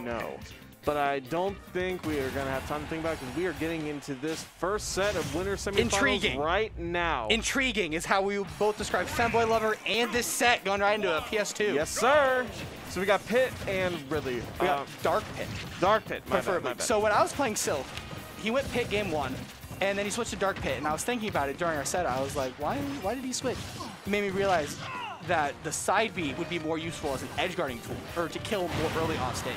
know. But I don't think we are going to have time to think about it because we are getting into this first set of winter semifinals right now. Intriguing is how we both describe Femboy Lover and this set going right into a PS2. Yes, sir. So we got Pit and Ridley. We got Dark Pit. Dark Pit, my bad. So when I was playing Silk, he went Pit game 1, and then he switched to Dark Pit. And I was thinking about it during our set. I was like, why did he switch? It made me realize that the side B would be more useful as an edge guarding tool, or to kill more early off stage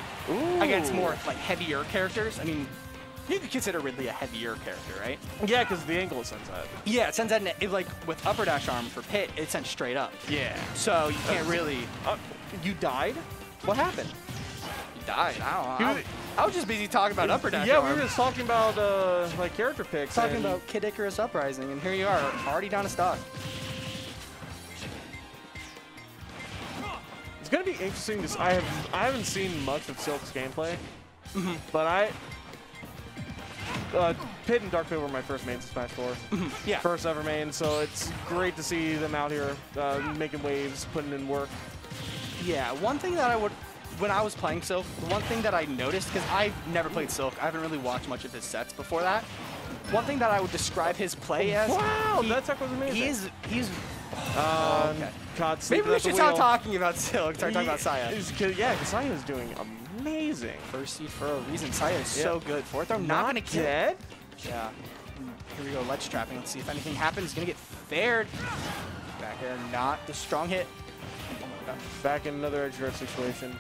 against more like heavier characters. I mean, you could consider Ridley a heavier character, right? Yeah, because the angle sends that. Yeah, it sends that, like with upper dash arm for Pit, it sends straight up. Yeah. So you can't really. You died? What happened? You died. I don't know. I was just busy talking about upper dash Yeah, arm. we were just talking about like character picks. Talking about Kid Icarus Uprising, and here you are, already down to stock. It's gonna be interesting to. I haven't seen much of Silk's gameplay, but Pit and Dark Pit were my first mains in Smash 4. Yeah. First ever main, so it's great to see them out here making waves, putting in work. Yeah, one thing that when I was playing Silk, the one thing that I noticed, because I've never played Silk, I haven't really watched much of his sets before that. One thing that I would describe his play as. Wow, that tech was amazing. He's. Okay. God, maybe we should stop talking about Silk, start talking about Saya. Yeah, because Saya is doing amazing. First seed for a reason. Saya is so good. Fourth throw, not gonna kill. Dead? Yeah. Here we go, ledge trapping. Let's see if anything happens. He's gonna get fared. Back air, not the strong hit. Back in another edge guard situation.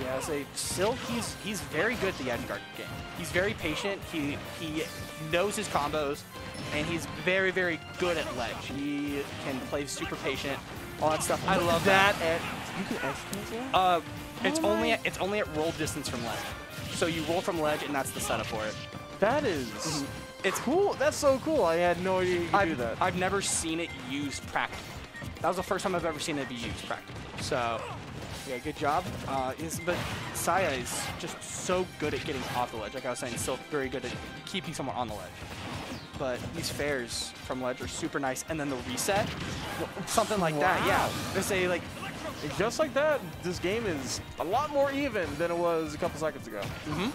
Yeah, so Silk, he's very good at the edge guard game. He's very patient. He knows his combos, and he's very, very good at ledge. He can play super patient, all that stuff. I love that. You can edge cancel? It's only at roll distance from ledge. So you roll from ledge, and that's the setup for it. That is. It's cool. That's so cool. I had no idea you could do that. I've never seen it used practically. That was the first time I've ever seen it be used practically. So, yeah, good job. But Saya is just so good at getting off the ledge. Like I was saying, still very good at keeping someone on the ledge. But these fairs from ledge are super nice. And then the reset, something like that. Yeah, they say like. Just like that, this game is a lot more even than it was a couple seconds ago.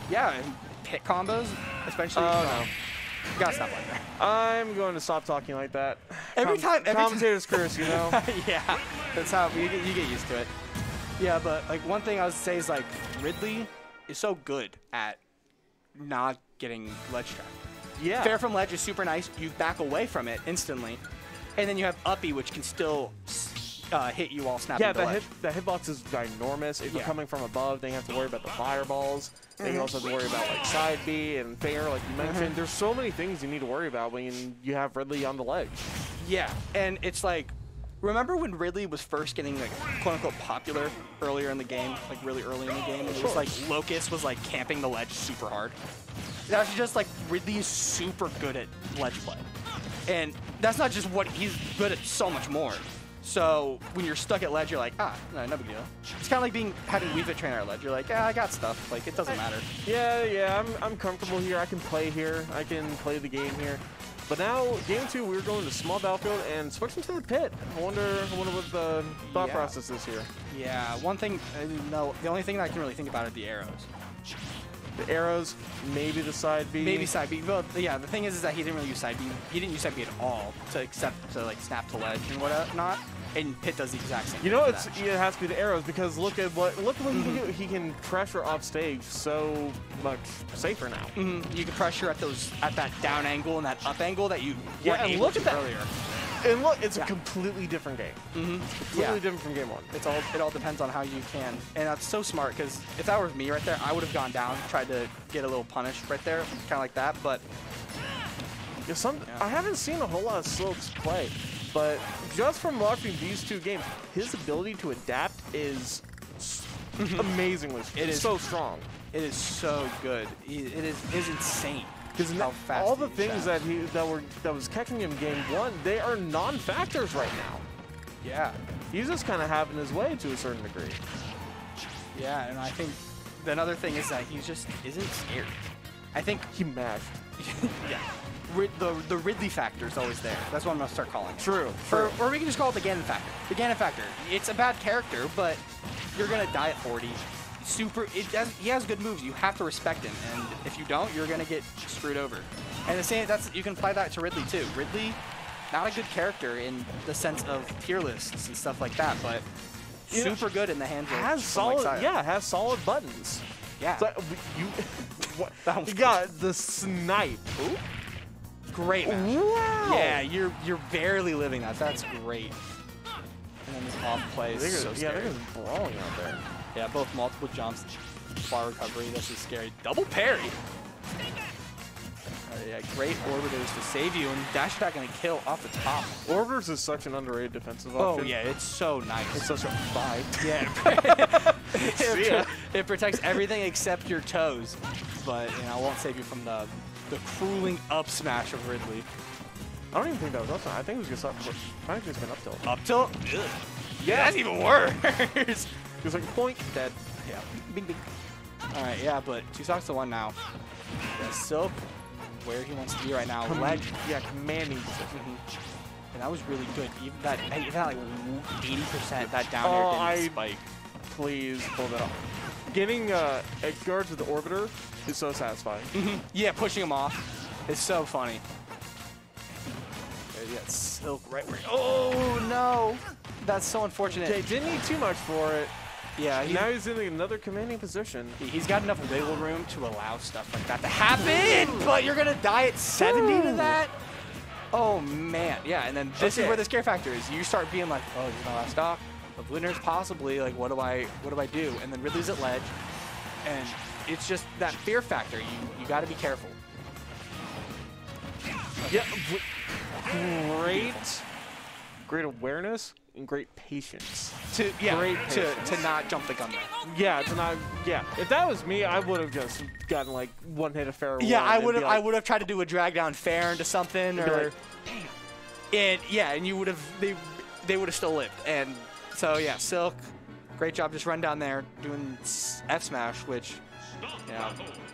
Yeah, and hit combos, especially. No. You gotta stop like that. I'm going to stop talking like that. Every time commentators curse, you know? Yeah, that's how you get used to it. Yeah, but like one thing I would say is like Ridley is so good at not getting ledge trapped. Yeah. Fair from ledge is super nice. You back away from it instantly. And then you have uppy, which can still hit you while snapping the ledge. The hitbox is ginormous. If you're coming from above, then you have to worry about the fireballs. Then you also have to worry about like side B and fair, like you mentioned. There's so many things you need to worry about when you have Ridley on the ledge. Yeah, and it's like, remember when Ridley was first getting like quote-unquote popular earlier in the game, like really early in the game, and it was like Locust was like camping the ledge super hard. That's just like Ridley is super good at ledge play, and that's not just what he's good at, so much more. So when you're stuck at ledge, you're like, no big deal. It's kind of like having Weave It trainer at ledge. You're like, I got stuff. Like, it doesn't matter. Yeah, I'm comfortable here. I can play here. I can play the game here. But now, game 2, we're going to small battlefield and switching to the pit. I wonder what the thought process is here. Yeah, one thing, no, the only thing that I can really think about are the arrows. The arrows, maybe the side B. Maybe side B. Well, yeah, the thing is that he didn't really use side B. He didn't use side B at all to like snap to ledge and whatnot. And Pit does the exact same. You know, it has to be the arrows because look at what he can do. He can pressure off stage so much safer now. You can pressure at that down angle and that up angle that you weren't able look to at that earlier. And look, it's a completely different game. Completely different from game 1. It all depends on how you can, and that's so smart because if that was me right there, I would have gone down, tried to get a little punish right there, kind of like that. But I haven't seen a whole lot of Silk's play, but just from watching these 2 games, his ability to adapt is amazingly. It is so strong. It is so good. It is insane. Because all the things that was catching him game 1, they are non-factors right now. Yeah. He's just kind of having his way to a certain degree. Yeah, and I think another thing is that he just isn't scared. I think he mashed. Yeah. The Ridley factor is always there. That's what I'm going to start calling it. True. Or we can just call it the Ganon factor. The Ganon factor. It's a bad character, but you're going to die at 40. He has good moves. You have to respect him, and if you don't, you're gonna get screwed over. And the same, you can apply that to Ridley too. Ridley, not a good character in the sense of tier lists and stuff like that, but super good in the hands of has solid, has solid buttons. Yeah. So, you got the snipe. Ooh. Great match. Wow. Yeah, you're barely living that. That's great. And then this off play is so scary. Yeah, they're just brawling out there. Yeah, both multiple jumps, bar recovery. This is scary. Double parry. Yeah, great orbiters to save you, and dash attack gonna kill off the top. Orbiters is such an underrated defensive option. Oh yeah, it's so nice. It's such a vibe. Yeah. It protects everything except your toes, but you know, I won't save you from the crueling up smash of Ridley. I don't even think that was up. I think it was just up. I think it's been up tilt. Up tilt? Ugh. Yeah, that's even worse. It's like point dead. Yeah. Bing bing. All right, yeah, but 2 stocks to 1 now. Yeah, Silk, where he wants to be right now. Commanding position. And that was really good. Even that like 80%, that down air didn't spike. Please pull that off. Getting Edgar to the orbiter is so satisfying. Yeah, pushing him off is so funny. Yeah, Silk right where. Oh no, that's so unfortunate. Okay, didn't need too much for it. Yeah, now he's in another commanding position. He's got enough wiggle room to allow stuff like that to happen, but you're gonna die at 70 to that. Oh man, yeah, and then this is where the scare factor is. You start being like, oh, this is my last stock. Of winners possibly, like what do I do? And then Ridley's at ledge, and it's just that fear factor. You got to be careful. Yeah, great awareness and great patience. To not jump the gun there. Yeah, if that was me, I would have just gotten like one hit of fair. Yeah, I would have tried to do a drag down fair into something, or and you would have they would have still lived. And so yeah, Silk, great job just run down there doing F smash, which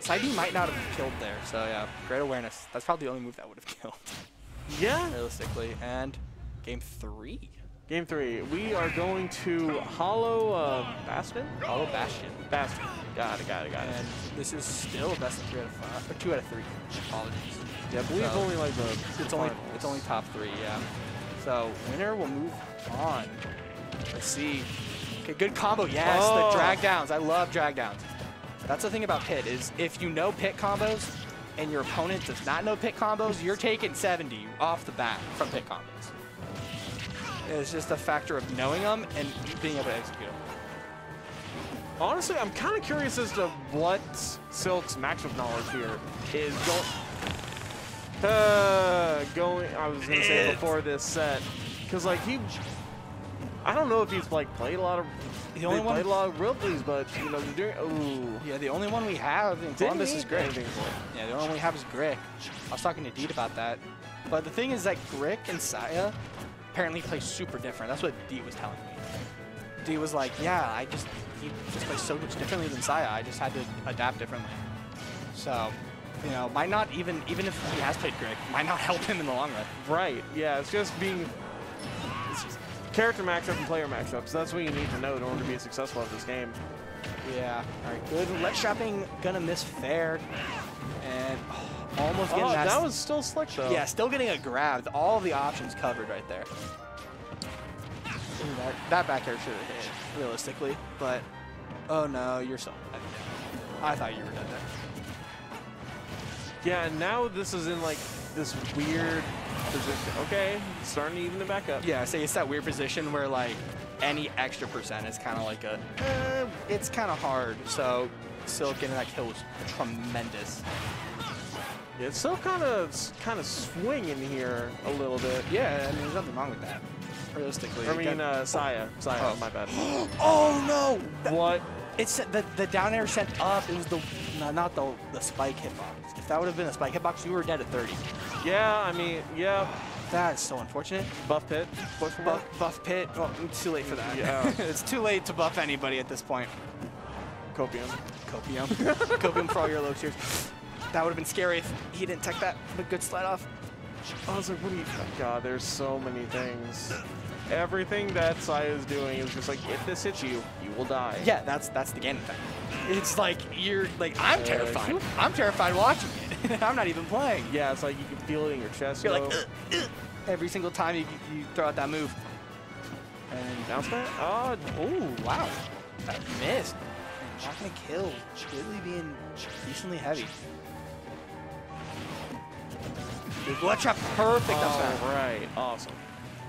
Side B might not have killed there. So yeah, great awareness. That's probably the only move that would have killed. Yeah, realistically. And game 3. Game 3. We are going to Hollow Bastion? Hollow Bastion. Bastion. Got it. And this is still a best of 3 out of 5, or 2 out of 3. Apologies. Yeah, I believe only like it's only top 3. Yeah. So winner will move on. Let's see. Okay, good combo. Yes, the drag downs. I love drag downs. That's the thing about pit is if you know pit combos and your opponent does not know pit combos, you're taking 70 off the bat from pit combos. It's just a factor of knowing them and being able to execute them. Honestly, I'm kind of curious as to what Silk's matchup knowledge here is going. I was gonna say before this set, because like I don't know if he's like played a lot of. Played a lot of Ridleys, but you know they're doing. Ooh. Yeah, the only one we have in Columbus is Grick. Yeah, the only one we have is Grick. I was talking to Deed about that, but the thing is that Grick and Saya apparently play super different. That's what Deed was telling me. Deed was like, yeah, he just plays so much differently than Saya. I just had to adapt differently. So, you know, might not even if he has played Grick, might not help him in the long run. Right. Yeah, it's just character matchup and player matchups. That's what you need to know in order to be successful at this game. Yeah. All right. Good. Ledge trapping gonna miss fair, and almost getting that. That was still slick though. Yeah, still getting a grab. All of the options covered right there. That back air should have hit realistically, but oh no, you're so. I thought you were dead there. Yeah, and now this is in like this weird position. Okay, starting to even it back up. Yeah, so it's that weird position where like any extra percent is kind of like it's kind of hard. So Silk getting that kill was tremendous. Yeah, it's still kind of swinging here a little bit. Yeah, I mean there's nothing wrong with that. Realistically. I mean Saya. Oh, my bad. Oh no! What? It's the down air sent up. It was not the spike hitbox. If that would have been a spike hitbox, you were dead at 30. Yeah, I mean, yeah. That's so unfortunate. Buff pit. Buff pit. Well, it's too late for that. Yeah. It's too late to buff anybody at this point. Copium. Copium for all your low tiers. That would have been scary if he didn't tech that. But good slide off. I was like, what do you? God, there's so many things. Everything that Saya is doing is just like, if this hits you, you will die. Yeah, that's the Ganon thing. It's like you're like I'm terrified. I'm terrified watching it. I'm not even playing. Yeah, it's like you can feel it in your chest. You're like every single time you throw out that move. And bounce back. Oh, wow, that missed. And not gonna kill. Ridley being decently heavy. Big ledge trap, perfect. All right, awesome.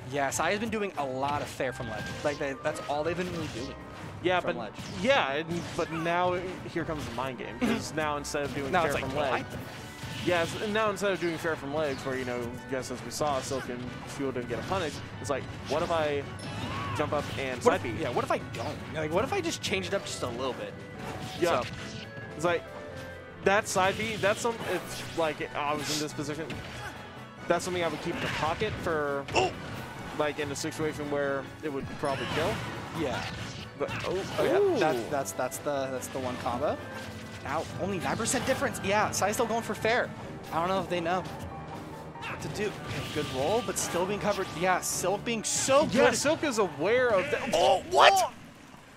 Yeah, Sya's been doing a lot of fair from ledge. Like that's all they've been really doing. Yeah, from but ledge. but now here comes the mind game. Because now instead of doing fair from ledge, and now instead of doing fair from legs, where just as we saw, Silk and Fuel didn't get a punish, it's like, what if I jump up and side B? Yeah, what if I don't? Like, what if I just change it up just a little bit? Yeah, so. It's like that side B. That's some. If like I was in this position, that's something I would keep in the pocket for. Like in a situation where it would probably kill. Yeah. But, yeah. That's the one combo. Now only 9% difference. Yeah, Sya's still going for fair. I don't know if they know what to do. Okay, good roll, but still being covered. Yeah, Silk being so good. Yeah, Silk is aware of that. Oh, what?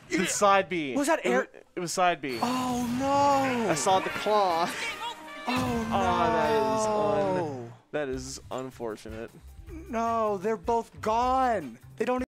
The side B. Was that air? It was side B. Oh no! I saw the claw. Oh no! That is unfortunate. No, they're both gone. They don't